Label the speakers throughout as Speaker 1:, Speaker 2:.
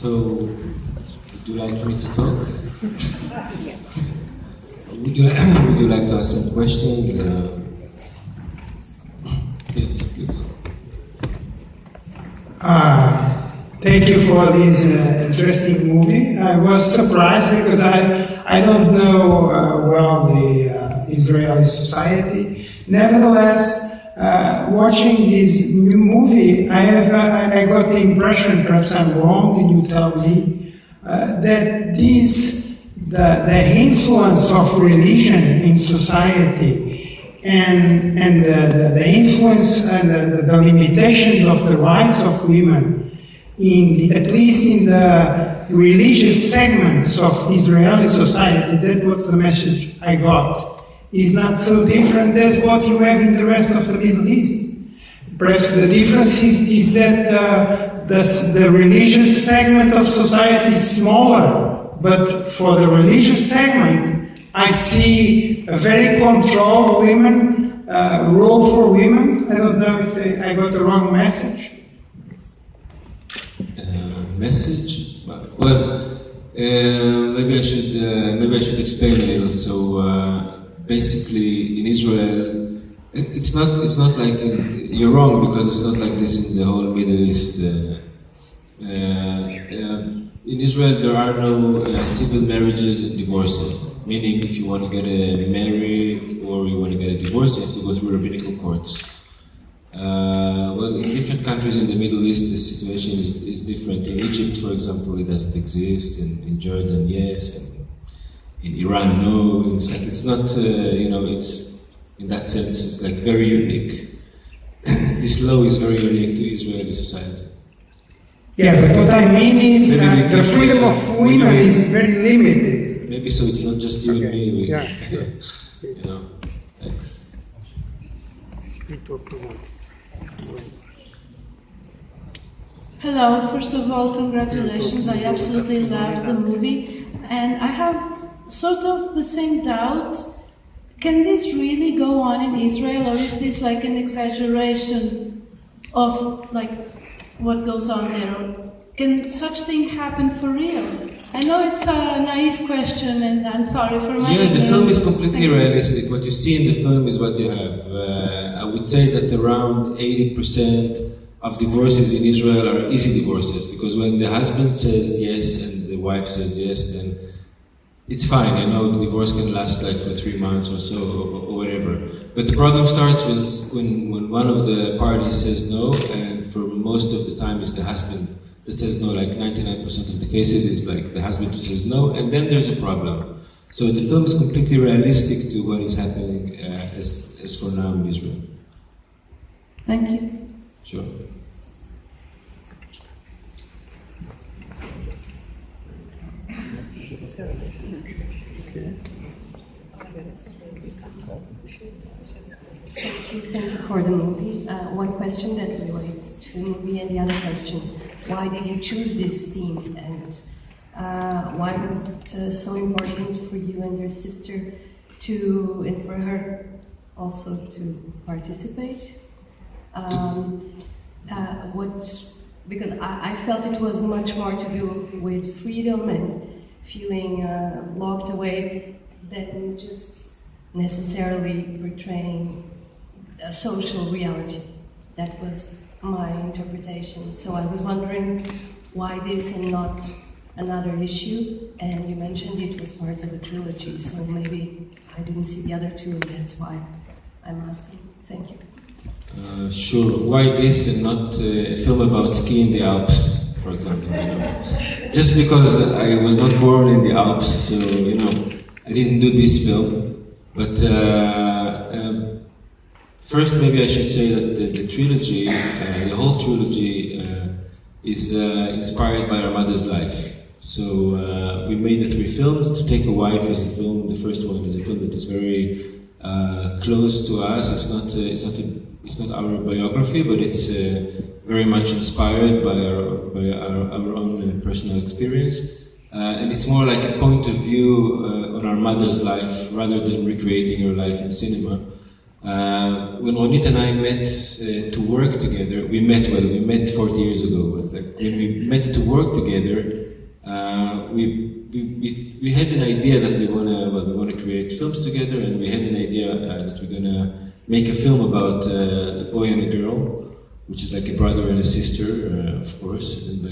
Speaker 1: So, would you like me to talk? Would you like to ask some questions? Yes, please.
Speaker 2: Thank you for this interesting movie. I was surprised because I don't know well the Israeli society. Nevertheless, watching this movie, I got the impression, perhaps I'm wrong, and you tell me, that the influence of religion in society and the influence and the limitations of the rights of women, at least in the religious segments of Israeli society, that was the message I got, is not so different as what you have in the rest of the Middle East. Perhaps the difference is that the religious segment of society is smaller, but for the religious segment, I see a very controlled role for women. I don't know if I got the wrong message.
Speaker 1: Message? Well, maybe I should explain a little. So basically, in Israel, it's not like you're wrong, because it's not like this in the whole Middle East. In Israel, there are no civil marriages and divorces. Meaning, if you want to get married or you want to get a divorce, you have to go through rabbinical courts. Well, in different countries in the Middle East, the situation is different. In Egypt, for example, it doesn't exist. In Jordan, yes. And in Iran, no. It's not, it's, in that sense, it's like very unique. This law is very unique to Israeli society.
Speaker 2: Yeah, but what I mean is the freedom of women is very limited.
Speaker 1: Maybe so, it's not just you and me.
Speaker 2: Yeah.
Speaker 1: Thanks.
Speaker 3: Hello, first of all, congratulations. I absolutely love the movie. And I have sort of the same doubt. Can this really go on in Israel, or is this like an exaggeration of like what goes on there? Can such thing happen for real? I know it's a naive question, and I'm sorry for my ignorance.
Speaker 1: The film is completely realistic. What you see in the film is what you have. I would say that around 80% of divorces in Israel are easy divorces, because when the husband says yes and the wife says yes, then it's fine. The divorce can last like for 3 months or so, or whatever. But the problem starts when one of the parties says no, and for most of the time it's the husband that says no. Like 99% of the cases is like the husband who says no, and then there's a problem. So the film is completely realistic to what is happening as for now in Israel.
Speaker 3: Thank you.
Speaker 1: Sure.
Speaker 4: Thank you for the movie. One question that relates to the movie and the other questions. Why did you choose this theme, and why was it so important for you and your sister and for her also to participate? Because I felt it was much more to do with freedom and feeling locked away than just necessarily portraying a social reality. That was my interpretation. So I was wondering why this and not another issue, and you mentioned it was part of a trilogy, so maybe I didn't see the other two, and that's why I'm asking. Thank you.
Speaker 1: Sure. Why this and not a film about skiing in the Alps, for example? Just because I was not born in the Alps, so I didn't do this film. But first, maybe I should say that the trilogy, the whole trilogy, is inspired by our mother's life. So we made the 3 films. To Take a Wife is a film. The first one is a film that is very close to us. It's not our biography, but it's very much inspired by our own personal experience. And it's more like a point of view on our mother's life rather than recreating her life in cinema. When Ronit and I met to work together, we met 40 years ago. But like when we met to work together, we had an idea that we wanna create films together, and we had an idea that we're gonna make a film about a boy and a girl, which is like a brother and a sister, of course, and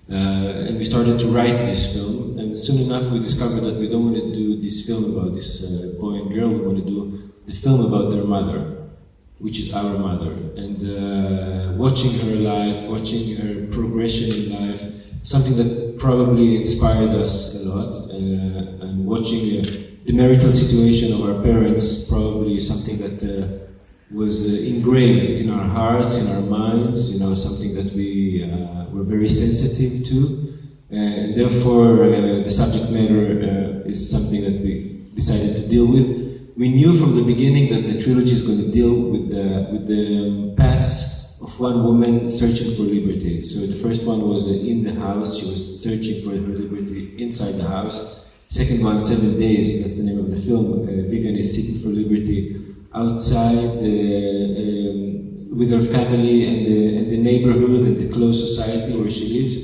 Speaker 1: and we started to write this film. And soon enough, we discovered that we don't want to do this film about this boy and girl. We want to do the film about their mother, which is our mother, and watching her life, watching her progression in life, something that probably inspired us a lot, and watching the marital situation of our parents, probably something that was engraved in our hearts, in our minds, something that we were very sensitive to, and therefore the subject matter is something that we decided to deal with. We knew from the beginning that the trilogy is going to deal with the past of one woman searching for liberty. So the first one was in the house; she was searching for her liberty inside the house. Second one, 7 Days, that's the name of the film. Vivian is seeking for liberty outside with her family and the neighborhood and the close society where she lives,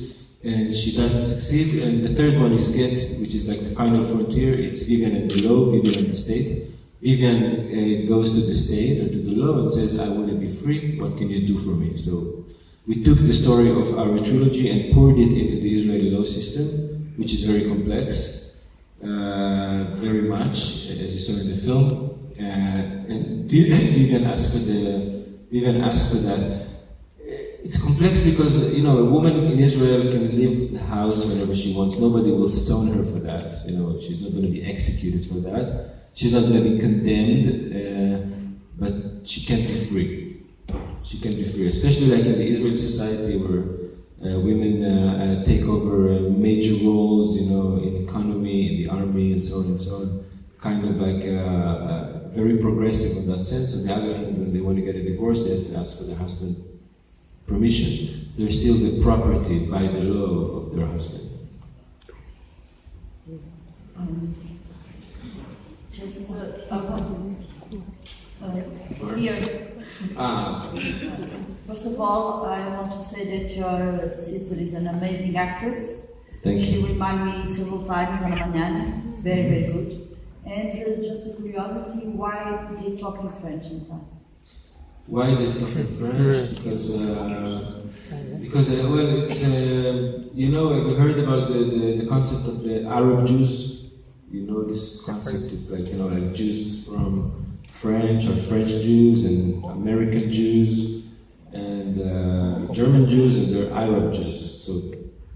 Speaker 1: and she doesn't succeed. And the third one is Gett, which is like the final frontier. It's Vivian and the law, Vivian and the state. Vivian goes to the state or to the law and says, I want to be free, what can you do for me? So we took the story of our trilogy and poured it into the Israeli law system, which is very complex, very much, as you saw in the film. And Vivian asked for that. It's complex because a woman in Israel can leave the house whenever she wants. Nobody will stone her for that. She's not going to be executed for that. She's not going to be condemned, but she can't be free. She can't be free, especially like in the Israeli society where women take over major roles, in economy, in the army, and so on and so on. Kind of like very progressive in that sense. On the other hand, when they want to get a divorce, they have to ask for their husband permission. They're still the property by the law of their husband.
Speaker 5: Here. First of all, I want to say that your sister is an amazing actress.
Speaker 1: Thank
Speaker 5: She
Speaker 1: you.
Speaker 5: reminded me several times on Manhã. It's very, very good. And just a curiosity, why they talk in French in fact?
Speaker 1: Why they talk in French? Because well, it's have you heard about the concept of the Arab Jews? This concept. It's like like Jews from French or French Jews and American Jews and German Jews and they're Arab Jews. So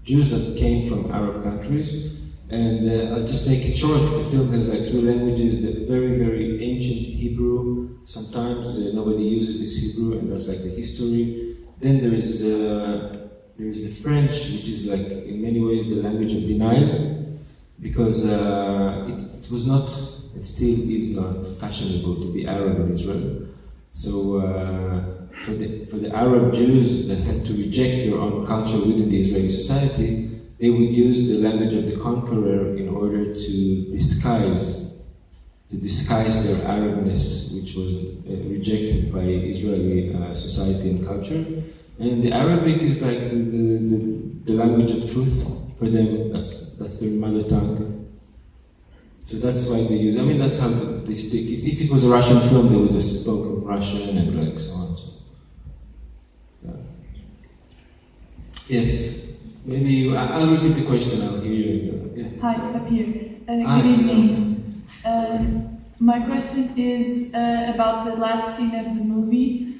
Speaker 1: Jews that came from Arab countries. And I'll just make it short. The film has like 3 languages, the very, very ancient Hebrew. Sometimes nobody uses this Hebrew, and that's like the history. Then there is the French, which is like in many ways the language of denial, because it was not, it still is not fashionable to be Arab in Israel. So for the Arab Jews that had to reject their own culture within the Israeli society, they would use the language of the conqueror in order to disguise their Arabness, which was rejected by Israeli society and culture. And the Arabic is like the language of truth for them. That's their mother tongue. So that's why they use. That's how they speak. If it was a Russian film, they would have spoken Russian and like so on. So, yeah. Yes. Maybe I'll repeat the question. I'll hear you. Yeah.
Speaker 6: Hi, up here. Good evening. My question is about the last scene of the movie.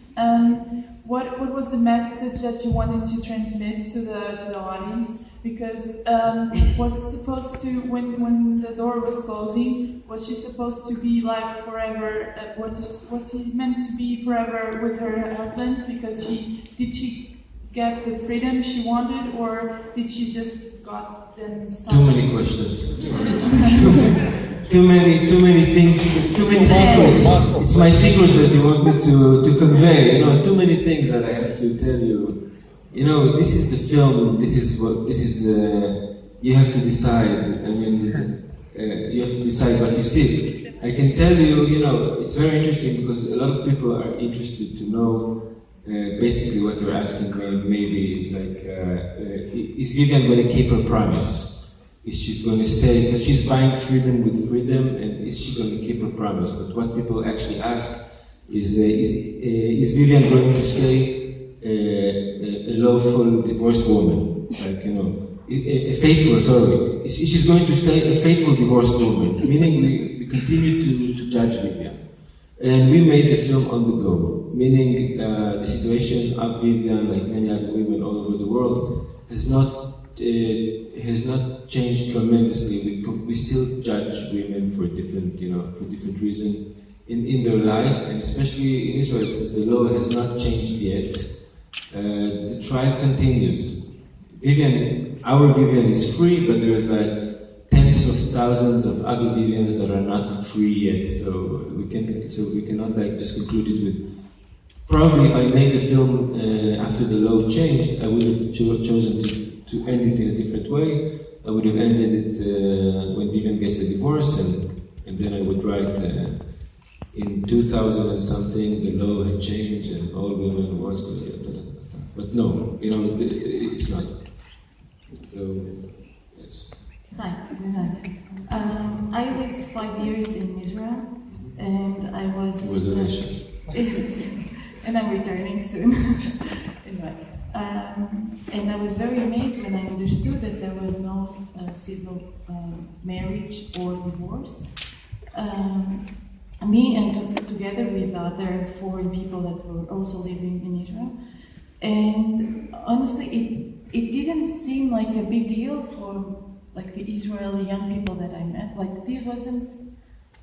Speaker 6: What was the message that you wanted to transmit to the audience? Because was it supposed to, when the door was closing, was she supposed to be like forever? Was she meant to be forever with her husband? Because did she get the freedom she wanted, or did she just got them stuck?
Speaker 1: Too many questions. too many things. Too many secrets. It's my secrets that you want me to convey. Too many things that I have to tell you. This is the film. This is. You have to decide. You have to decide what you see. I can tell you, it's very interesting because a lot of people are interested to know basically what you're asking me. Maybe is like, is Vivian going to keep her promise? Is she going to stay? Because she's buying freedom with freedom, and is she going to keep her promise? But what people actually ask is Vivian going to stay a lawful divorced woman? Like, a faithful, sorry. Is she going to stay a faithful divorced woman? Meaning we continue to judge Vivian. And we made the film on the go. Meaning the situation of Vivian, like many other women all over the world, has not changed tremendously. We still judge women for different reasons in their life, and especially in Israel, since the law has not changed yet. The trial continues. Our Vivian is free, but there is like tens of thousands of other Vivians that are not free yet. So we cannot like just conclude it with. Probably, if I made the film after the law changed, I would have chosen to end it in a different way. I would have ended it when Vivian gets a divorce, and then I would write in 2000 and something the law had changed and all women wants to. But no, it's not. So yes.
Speaker 4: Hi, I lived 5 years in Israel, and I was.
Speaker 1: Congratulations.
Speaker 4: And I'm returning soon. Anyway. And I was very amazed when I understood that there was no civil marriage or divorce. Me and together with other foreign people that were also living in Israel. And honestly, it didn't seem like a big deal for like the Israeli young people that I met. Like this wasn't,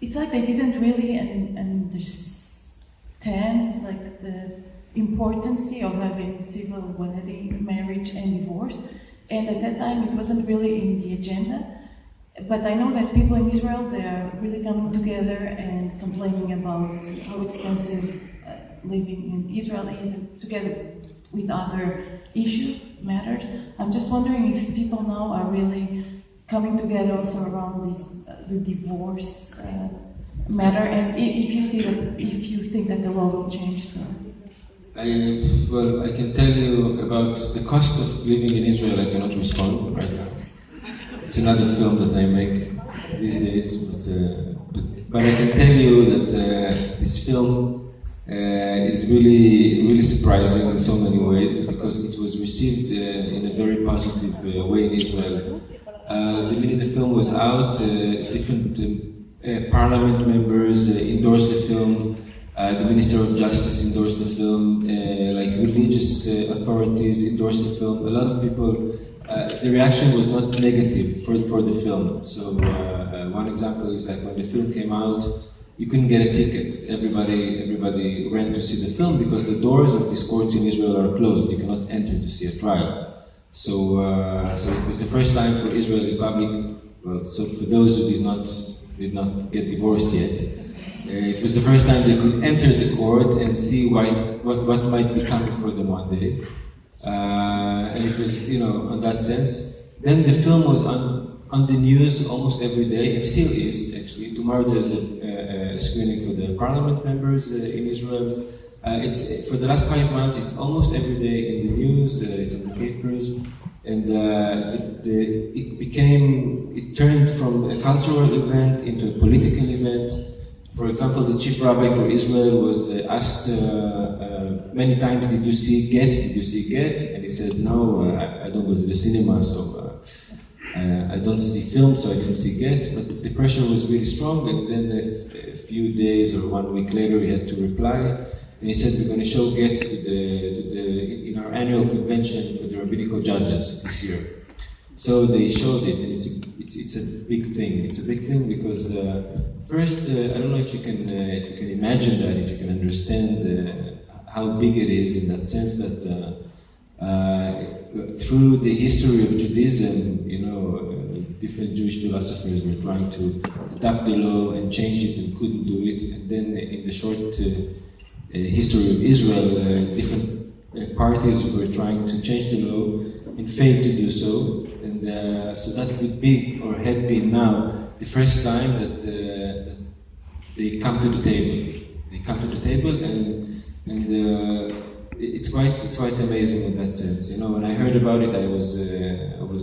Speaker 4: it's like they didn't really understand like the importance of having civil wedding, marriage and divorce. And at that time it wasn't really in the agenda. But I know that people in Israel, they are really coming together and complaining about how expensive living in Israel is, together with other issues, matters. I'm just wondering if people now are really coming together also around this, the divorce matter, and if you think that the law will change soon.
Speaker 1: I can tell you about the cost of living in Israel. I cannot respond right now. It's another film that I make these days, but I can tell you that this film is really surprising in so many ways because it was received in a very positive way in Israel. The minute the film was out, different parliament members endorsed the film. The Minister of Justice endorsed the film. Like religious authorities endorsed the film. A lot of people. The reaction was not negative for the film. So one example is like when the film came out, you couldn't get a ticket. Everybody ran to see the film because the doors of these courts in Israel are closed. You cannot enter to see a trial. So it was the first time for Israeli public. Well, so for those who did not get divorced yet, it was the first time they could enter the court and see what might be coming for them one day. And it was, on that sense. Then the film was on the news almost every day. It still is, actually. Tomorrow there's a screening for the parliament members in Israel. It's for the last 5 months. It's almost every day in the news. It's in the papers, and it turned from a cultural event into a political event. For example, the chief rabbi for Israel was asked many times, "Did you see Gett? Did you see Gett?" And he said, "No, I don't go to the cinema, so I don't see films, so I didn't see Gett." But the pressure was really strong, and then a few days or 1 week later, he had to reply, and he said, "We're going to show Gett in our annual convention for the rabbinical judges this year." So they showed it, and it's a big thing. It's a big thing because first, I don't know if you can imagine that, if you can understand how big it is in that sense that through the history of Judaism, different Jewish philosophers were trying to adapt the law and change it and couldn't do it. And then in the short history of Israel, different parties were trying to change the law and failed to do so. And so that would be, or had been now, the first time that they come to the table. They come to the table, and it's quite amazing in that sense. You know, when I heard about it, I was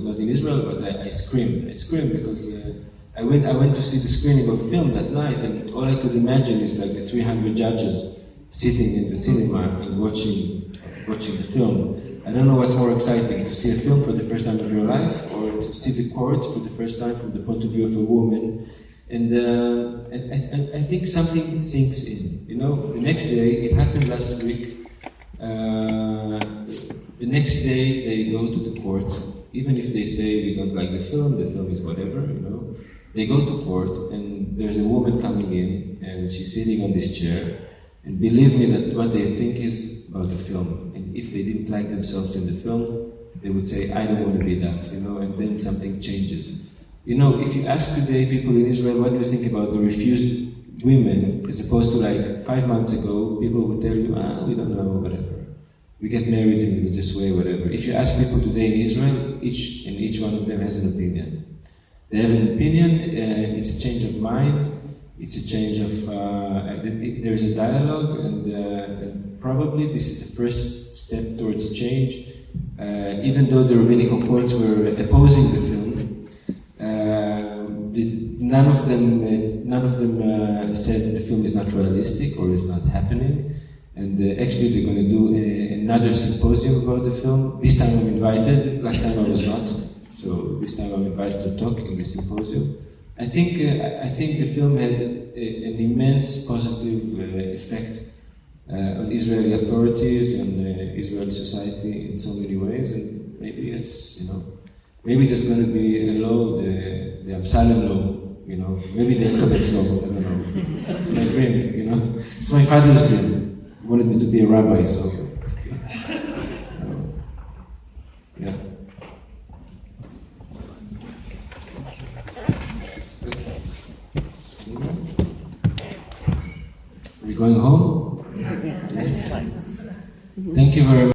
Speaker 1: not in Israel, but I screamed. I screamed because I went to see the screening of the film that night, and all I could imagine is like the 300 judges sitting in the cinema and watching the film. I don't know what's more exciting, to see a film for the first time of your life, or to see the court for the first time from the point of view of a woman. And I think something sinks in. You know, the next day, it happened last week. The next day, they go to the court, even if they say we don't like the film is whatever. You know, they go to court, and there's a woman coming in, and she's sitting on this chair. And believe me that what they think is about the film. And if they didn't like themselves in the film, they would say, I don't want to be that, you know, and then something changes. You know, if you ask today people in Israel, what do you think about the refused women, as opposed to like 5 months ago, people would tell you, we don't know, whatever. We get married in a religious way, whatever. If you ask people today in Israel, each one of them has an opinion. They have an opinion, it's a change of mind, it's a change of, there's a dialogue, and probably this is the first step towards change. Even though the rabbinical courts were opposing the film, none of them said that the film is not realistic or is not happening. And actually they're going to do another symposium about the film. This time I'm invited, last time I was not. So this time I'm invited to talk in this symposium. I think the film had an immense positive effect on Israeli authorities and Israeli society in so many ways, and maybe it's, you know, maybe there's going to be a law, the Amsalem law, you know, maybe the Elkabetz law, I don't know. It's my dream, you know. It's my father's dream. He wanted me to be a rabbi, so yeah. Are we going home? Yes. Thank you very much.